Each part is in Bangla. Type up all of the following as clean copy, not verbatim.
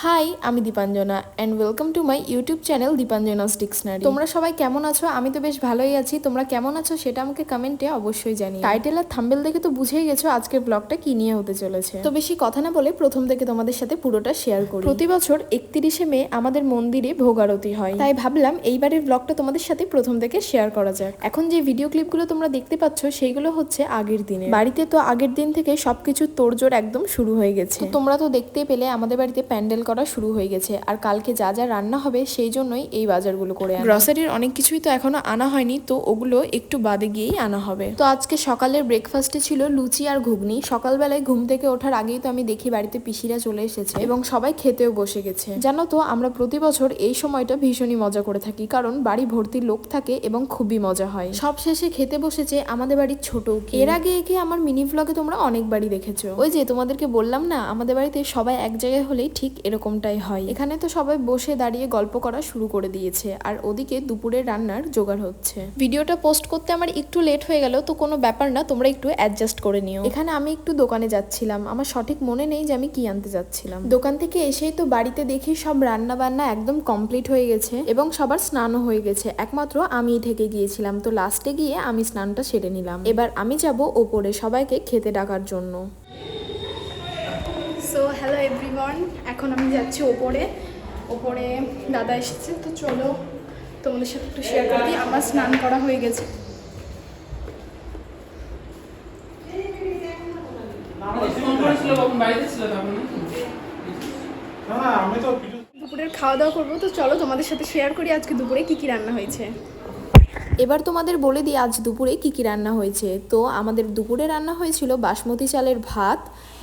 হাই, আমি Dipanjana and welcome to my YouTube channel Dipanjana's dictionary. তোমরা সবাই কেমন আছো? আমি তো বেশ ভালোই আছি। তোমরা কেমন আছো সেটা আমাকে কমেন্টে অবশ্যই জানিও। টাইটেল আর থাম্বনেল দেখে তো বুঝেই গেছো আজকের ব্লগটা কি নিয়ে হতে চলেছে। তো বেশি কথা না বলে প্রথম থেকে তোমাদের সাথে পুরোটা শেয়ার করি। প্রতি বছর 31শে মে আমাদের মন্দিরে ভোগ আরতি হয়, তাই ভাবলাম এইবারের ব্লগটা তোমাদের সাথে প্রথম থেকে শেয়ার করা যাক। এখন যে ভিডিও ক্লিপগুলো তোমরা দেখতে পাচ্ছ সেইগুলো হচ্ছে আগের দিনে। বাড়িতে তো আগের দিন থেকে সবকিছু তোড়জোড় একদম শুরু হয়ে গেছে। তোমরা তো দেখতেই পেলে আমাদের বাড়িতে প্যান্ডেল করা শুরু হয়ে গেছে, আর কালকে যা যা রান্না হবে সেই জন্যই এই বাজারগুলো করে আনা। গ্রসারির অনেক কিছুই তো এখনো আনা হয়নি, তো ওগুলো একটু বাদে গিয়েই আনা হবে। তো আজকে সকালের ব্রেকফাস্টে ছিল লুচি আর ঘুগনি। সকালবেলায় ঘুম থেকে ওঠার আগেই তো আমি দেখি বাড়িতে পিসিরা চলে এসেছে এবং সবাই খেতেও বসে গেছে। জানো তো আমরা প্রতি বছর এই সময়টা ভীষণই মজা করে থাকি, কারণ বাড়ি ভর্তি লোক থাকে এবং খুবই মজা হয়। সব শেষে খেতে বসেছে আমাদের বাড়ির ছোট। এর আগে একে আমার মিনি ভ্লগে তোমরা অনেকবারই দেখেছো। ওই যে তোমাদেরকে বললাম না, আমাদের বাড়িতে সবাই এক জায়গায় হলেই ঠিক এরকমটাই হয়। এখানে তো সবাই বসে দাঁড়িয়ে গল্প করা শুরু করে দিয়েছে, আর ওদিকে দুপুরের রান্নার জোগাড় হচ্ছে। ভিডিওটা পোস্ট করতে আমার একটু লেট হয়ে গেল, তো কোনো ব্যাপার না, তোমরা একটু অ্যাডজাস্ট করে নিও। এখানে আমি একটু দোকানে যাচ্ছিলাম, আমার সঠিক মনে নেই যে আমি কি আনতে যাচ্ছিলাম। দোকান থেকে এসেই তো বাড়িতে দেখি সব রান্না বান্না একদম কমপ্লিট হয়ে গেছে এবং সবার স্নানও হয়ে গেছে। একমাত্র আমিই থেকে গিয়েছিলাম, তো লাস্টে গিয়ে আমি স্নানটা সেরে নিলাম। এবার আমি যাব ওপরে সবাইকে খেতে ডাকার জন্য। সো হ্যালো এভরিওয়ান, এখন আমি যাচ্ছি ওপরে দাদা এসেছে, তো চলো তোমাদের সাথে একটু শেয়ার করে দিই। আমার স্নান করা হয়ে গেছে। দুপুরের খাওয়া দাওয়া করবো, তো চলো তোমাদের সাথে শেয়ার করি আজকে দুপুরে কি কি রান্না হয়েছে। এবার তোমাদের বলে দিই আজ দুপুরে কি কি রান্না হয়েছে। তো আমাদের দুপুরে রান্না হয়েছিল বাসমতি চালের ভাত,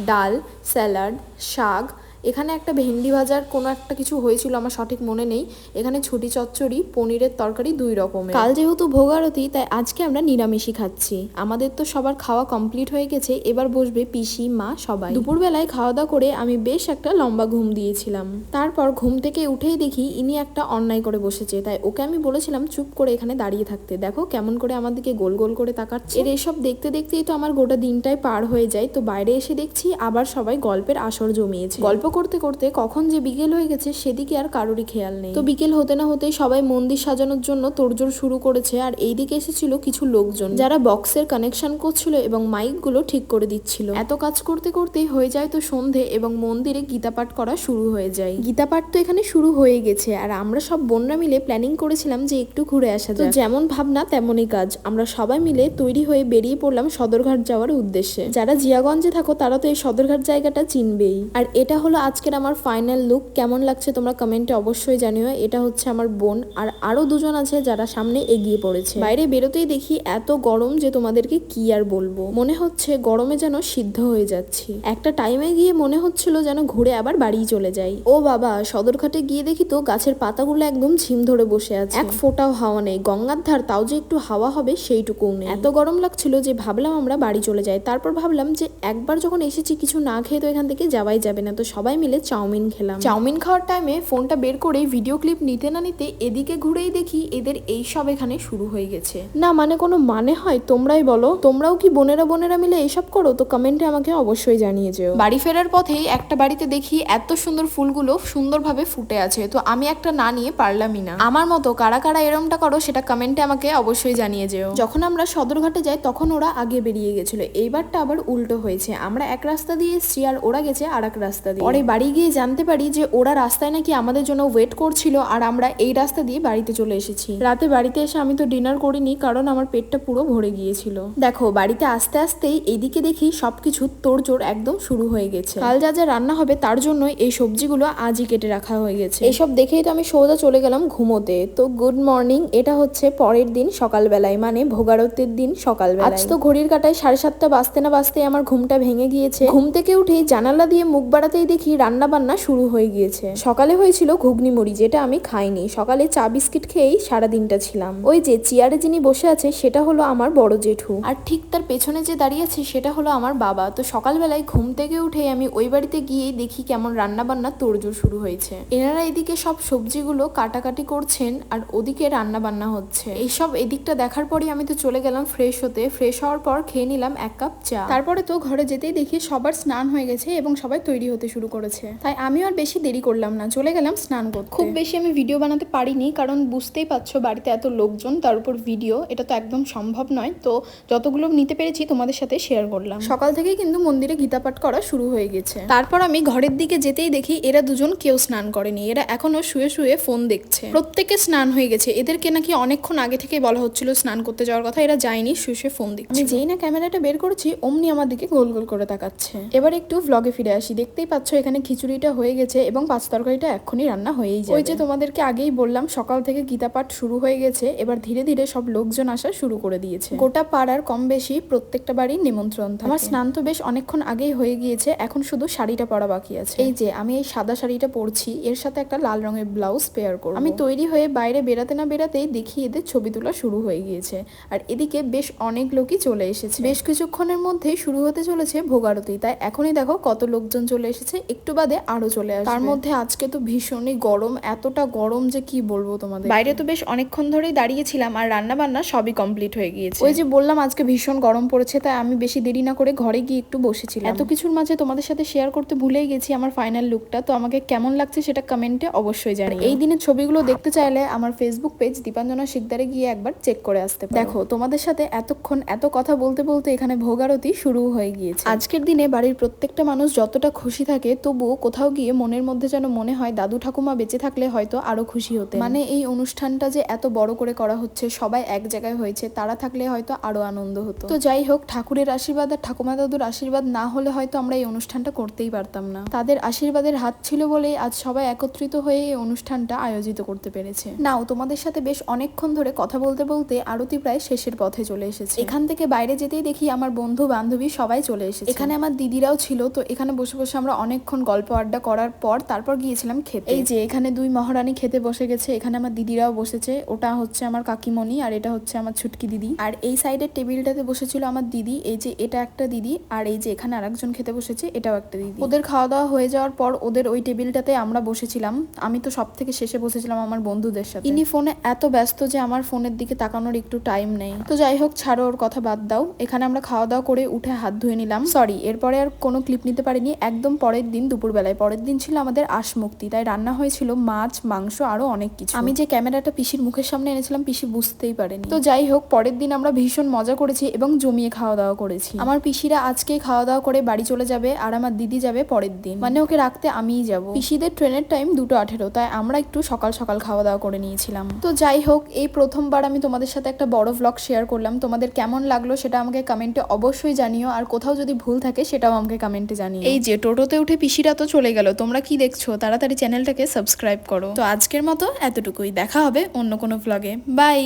ডাল, স্যালাড, শাক, এখানে একটা ভেন্ডি ভাজার কোনো একটা কিছু হয়েছিল, আমার সঠিক মনে নেই। এখানে ছুটি চচ্চড়ি, পনিরের তরকারি 2 রকমের। কাল যেহেতু ভোগ আরতি, তাই আজকে আমরা নিরামিষই খাচ্ছি। আমাদের তো সবার খাওয়া কমপ্লিট হয়ে গেছে, এবার বসবে পিসি, মা, সবাই। দুপুরবেলায় খাওয়া দাওয়া করে আমি বেশ একটা লম্বা ঘুম দিয়েছিলাম। তারপর ঘুম থেকে উঠেই দেখি ইনি একটা অন্যায় করে বসেছে, তাই ওকে আমি বলেছিলাম চুপ করে এখানে দাঁড়িয়ে থাকতে। দেখো কেমন করে আমার দিকে গোল গোল করে তাকাচ্ছে। এর এসব দেখতে দেখতেই তো আমার গোটা দিনটাই পার হয়ে যায়। তো বাইরে এসে দেখছি আবার সবাই গল্পের আসর জমিয়েছে। গল্প করতে করতে কখন যে বিকেল হয়ে গেছে সেদিকে আর কারোরই খেয়াল নেই। তো বিকেল হতে না হতেই সবাই মন্দির সাজানোর জন্য তোড়জোড় শুরু করেছে, আর এইদিকে এসেছিল কিছু লোকজন যারা বক্সের কানেকশন করছিল এবং মাইক গুলো ঠিক করে দিচ্ছিল। এত কাজ করতে করতেই হয়ে যায় তো সন্ধে, এবং মন্দিরে গীতা পাঠ করা শুরু হয়ে যায়। গীতা পাঠ তো এখানে শুরু হয়ে গেছে, আর আমরা সব বোনরা মিলে প্ল্যানিং করেছিলাম যে একটু ঘুরে আসা যায়। যেমন ভাবনা তেমনই কাজ। আমরা সবাই মিলে তৈরি হয়ে বেরিয়ে পড়লাম সদরঘাট যাওয়ার উদ্দেশ্যে। যারা জিয়াগঞ্জে থাকো তারা তো এই সদরঘাট জায়গাটা চিনবেই। আর এটা হলো আজকের আমার ফাইনাল লুক। কেমন লাগছে তোমরা কমেন্টে অবশ্যই জানিও। এটা হচ্ছে আমার বোন, আর আরো দুজন আছে যারা সামনে এগিয়ে পড়েছে। বাইরে বেরোতেই দেখি এত গরম যে তোমাদেরকে কি আর বলবো। মনে হচ্ছে গরমে যেন সিদ্ধ হয়ে যাচ্ছি। একটা টাইমে গিয়ে মনে হচ্ছিল যেন ঘুরে আবার বাড়ি চলে যাই। ও বাবা, সদরঘাটে গিয়ে দেখি তো গাছের পাতাগুলো একদম ঝিম ধরে বসে আছে, এক ফোঁটাও হাওয়া নেই। গঙ্গার ধার, তাও যে একটু হাওয়া হবে সেইটুকু নেই। এত গরম লাগছিল যে ভাবলাম আমরা বাড়ি চলে যাই। তারপর ভাবলাম যে একবার যখন এসেছি কিছু না খেয়ে তো এখান থেকে যাওয়াই যাবে না, তো সবাই মিলে চাউমিন খেলাম। চাউমিন খাওয়ার টাইমে ফোনটা বের করে ভিডিও ক্লিপ নিতে না নিতে এদিকে ঘুরেই দেখি এদের এই সব এখানে শুরু হয়ে গেছে। না মানে কোনো মানে হয়? তোমরাই বলো, তোমরাও কি বোনেরা বোনেরা মিলে এইসব করো? তো কমেন্টে আমাকে অবশ্যই জানিয়ে যেও। বাড়ি ফেরার পথেই একটা বাড়িতে দেখি এত সুন্দর ফুলগুলো সুন্দরভাবে ফুটে আছে, তো আমি একটা না নিয়ে পারলামই না। আমার মতো কারা কারা এরমটা করো সেটা কমেন্টে আমাকে অবশ্যই জানিয়ে যেও। যখন আমরা সদরঘাটে যাই তখন ওরা আগে বেরিয়ে গেছিল, এইবারটা আবার উল্টো হয়েছে। আমরা এক রাস্তা দিয়ে এসছি আর ওরা গেছে আর এক রাস্তা দিয়ে। পরে বাড়ি গিয়ে জানতে পারি যে ওরা রাস্তায় নাকি আমাদের জন্য ওয়েট করছিল, আর আমরা এই রাস্তা দিয়ে বাড়িতে চলে এসেছি। রাতে বাড়িতে এসে আমি তো ডিনার করিনি, কারণ আমার পেটটা পুরো ভরে গিয়েছিল। দেখো বাড়িতে আস্তে আস্তেই এইদিকে দেখি সবকিছু তোড়জোড় একদম শুরু হয়ে গেছে। কাল যা যা রান্না হবে তার জন্য এই সবজিগুলো আজই কেটে রাখা হয়ে গেছে। এসব দেখেই তো আমি সোজা চলে গেলাম ঘুমোতে। তো গুড মর্নিং, এটা হচ্ছে পরের দিন সকালবেলায়, মানে ভোগারতির দিন সকালবেলায়। আজ তো ঘড়ির কাটায় 7:30 বাজতে না বাজতেই আমার ঘুমটা ভেঙে গিয়েছে। ঘুম থেকে উঠেই জানালা দিয়ে মুখ বাড়াতেই দেখি রান্না বান্না শুরু হয়ে গিয়েছে। সকালে হয়েছিল ঘুগনি মুড়ি, যেটা আমি খাইনি। সকালে চা বিস্কিট খেয়েই সারাদিনটা ছিলাম। ওই যে চেয়ারে যিনি বসে আছে সেটা হলো আমার বড় জেঠু, আর ঠিক তার পেছনে যে দাঁড়িয়ে আছে সেটা হলো আমার বাবা। তো সকালবেলায় ঘুম থেকে উঠে আমি ওই বাড়িতে গিয়েই দেখি কেমন রান্না বান্না তোড়জোড় শুরু হয়েছে। এনারা এদিকে সব সবজিগুলো কাটাকাটি করছেন, আর ওদিকে রান্না বান্না হচ্ছে। এইসব এদিকটা দেখার পরই আমি তো চলে গেলাম ফ্রেশ হতে। ফ্রেশ হওয়ার পর খেয়ে নিলাম 1 কাপ চা। তারপরে তো ঘরে যেতেই দেখি সবার স্নান হয়ে গেছে এবং সবাই তৈরি হতে শুরু করেছে, তাই আমিও আর বেশি দেরি করলাম না, চলে গেলাম স্নান করতে। খুব বেশি আমি ভিডিও বানাতে পারিনি, কারণ বুঝতেই পারছো বাড়িতে এত লোকজন, তার উপর ভিডিও, এটা তো একদম সম্ভব নয়। তো যতগুলো নিতে পেরেছি তোমাদের সাথে শেয়ার করলাম। সকাল থেকেই কিন্তু মন্দিরে গীতা পাঠ করা শুরু হয়ে গেছে। তারপর আমি ঘরের দিকে যেতেই দেখি এরা দুজন কেউ স্নান করেনি, এরা এখনো শুয়ে শুয়ে ফোন দেখছে। প্রত্যেকে স্নান হয়ে গেছে, এদেরকে নাকি অনেকক্ষণ আগে থেকে বলা হচ্ছিল স্নান করতে যাওয়ার কথা, এরা যায়নি, শুয়ে শুয়ে ফোন দেখছে। আমি যেই না ক্যামেরাটা বের করছি অমনি আমার দিকে গোল গোল করে তাকাচ্ছে। এবার একটু ভ্লগে ফিরে আসি। দেখতেই পাচ্ছ এখানে খিচুড়িটা হয়ে গেছে এবং পাঁচ তরকারিটা এক্ষুনি রান্না হয়েই যায়। ওই যে তোমাদেরকে আগেই বললাম সকাল থেকে গীতা পাঠ শুরু হয়ে গেছে, এবার ধীরে ধীরে সব লোকজন আসা শুরু করে দিয়েছে। গোটা পাড়ার কম বেশি প্রত্যেকটা বাড়ির নিমন্ত্রণ থাকে। আমার স্নান তো বেশ অনেকক্ষণ আগেই হয়ে গিয়েছে, এখন শুধু শাড়িটা পরা বাকি আছে। এই যে আমি এই সাদা শাড়িটা পরছি, এর সাথে একটা লাল রঙের ব্লাউজ পেয়ার করব। আমি তৈরি হয়ে বাইরে বেরাতে না বেরাতেই দেখি এদের ছবি তোলা শুরু হয়ে গিয়েছে, আর এদিকে বেশ অনেক লোকই চলে এসেছে। বেশ কিছুক্ষণের মধ্যেই শুরু হতে চলেছে ভোগারতি, তাই এখনই দেখো কত লোকজন চলে এসেছে, একটু বাদে আরো চলে আসবে। তার মধ্যে আজকে তো ভীষণই গরম, এতটা গরম যে কি বলবো তোমাদের। বাইরে তো বেশ অনেকক্ষণ ধরেই দাঁড়িয়েছিলাম, আর রান্না বান্না সবই কমপ্লিট হয়ে গিয়েছে। ওই যে বললাম আজকে ভীষণ গরম পড়েছে, তাই আমি বেশি দেরি না করে ঘরে গিয়ে একটু বসেছিলাম। এত কিছুর মাঝে তোমাদের সাথে শেয়ার করতে ভুলেই গেছি আমার ফাইনাল লুকটা, তো আমাকে কেমন লাগছে সেটা কমেন্টে অবশ্যই জানিও। এই দিনের ছবিগুলো দেখতে চাইলে আমার ফেসবুক পেজ দীপাঞ্জনা শিকদারে গিয়ে একবার চেক করে আসতে পারো। দেখো তোমাদের সাথে এতক্ষণ এত কথা বলতে বলতে এখানে ভোগারতি শুরু হয়ে গিয়েছে। আজকের দিনে বাড়ির প্রত্যেকটা মানুষ যতটা খুশি থাকে, তবুও কোথাও গিয়ে মনের মধ্যে যেন মনে হয় দাদু ঠাকুমা বেঁচে থাকলে হয়তো আরো খুশি হতে। মানে এই অনুষ্ঠানটা যে এত বড় করে করা হচ্ছে, সবাই এক জায়গায় হয়েছে, তারা থাকলে হয়তো আরো আনন্দ হতো। তো যাই হোক, ঠাকুরের আশীর্বাদ আর ঠাকুমা দাদুর আশীর্বাদ না হলে হয়তো আমরা এই অনুষ্ঠানটা করতেই পারতাম না। তাদের আশীর্বাদের হাত ছিল বলেই আজ সবাই একত্রিত হয়ে এই অনুষ্ঠানটা আয়োজিত করতে পেরেছে। নাও তোমাদের সাথে বেশ অনেকক্ষণ ধরে কথা বলতে বলতে আরতি প্রায় শেষের পথে চলে এসেছে। এখান থেকে বাইরে যেতেই দেখি আমার বন্ধু বান্ধবী সবাই চলে এসেছে। এখানে আমার দিদিরাও ছিল, তো এখানে বসে বসে আমরা অনেকক্ষণ গল্প আড্ডা করার পর তারপর গিয়েছিলাম খেতে। এই যে এখানে দুই মহারানী খেতে বসে গেছে, এখানে আমার দিদিরাও বসেছে, ওটা হচ্ছে আমার কাকিমণি আর এটা হচ্ছে আমার ছুটকি দিদি। আর এই সাইডের টেবিলটাতে বসেছিল আমার দিদি, এই যে এটা একটা দিদি, আর এই যে এখানে আরেকজন খেতে বসেছে, এটাও একটা দিদি। ওদের খাওয়া দাওয়া হয়ে যাওয়ার পর ওদের ওই টেবিলটাতে আমরা বসেছিলাম। আমি তো সব থেকে শেষে বসেছিলাম আমার বন্ধুদের সাথে। ইনি ফোনে এত ব্যস্ত যে আমার ফোনের দিকে তাকানোর একটু টাইম নেই। তো যাই হোক, ছাড়ো, ওর কথা বাদ দাও। এখানে আমরা খাওয়া দাওয়া করে উঠে হাত ধুয়ে নিলাম। সরি, এরপরে আর কোনো ক্লিপ নিতে পারিনি। একদম পরের দিন দুপুরবেলায়, পরের দিন ছিল আমাদের আশমুক্তি, তাই রান্না হয়েছিল মাছ, মাংস, আরো অনেক কিছু। আমি যে ক্যামেরাটা পিসির মুখের সামনে এনেছিলাম, পিসি বুঝতেই পারেনি। তো যাই হোক, পরের দিন আমরা ভীষণ মজা করেছি এবং জমিয়ে খাওয়া দাওয়া করেছি। আমার পিসিরা আজকেই খাওয়া দাওয়া করে বাড়ি চলে যাবে, আর আমার দিদি যাবে পরের দিন, মানে ওকে রাখতে আমিই যাব। পিসিদের ট্রেনের টাইম 2:18, তাই আমরা একটু সকাল সকাল খাওয়া দাওয়া করে নিয়েছিলাম। তো যাই হোক, এই প্রথমবার আমি তোমাদের সাথে একটা বড় ভ্লগ শেয়ার করলাম। তোমাদের কেমন লাগলো সেটা আমাকে কমেন্টে অবশ্যই জানিও, আর কোথাও যদি ভুল থাকে সেটাও আমাকে কমেন্টে জানিও। এই যে টোটোতে উঠে পিসিরা তো চলে গেল, তোমরা কি দেখছো? তাড়াতাড়ি চ্যানেলটাকে সাবস্ক্রাইব করো। তো আজকের মতো এতটুকুই, দেখা হবে অন্য কোনো ভ্লগে। বাই।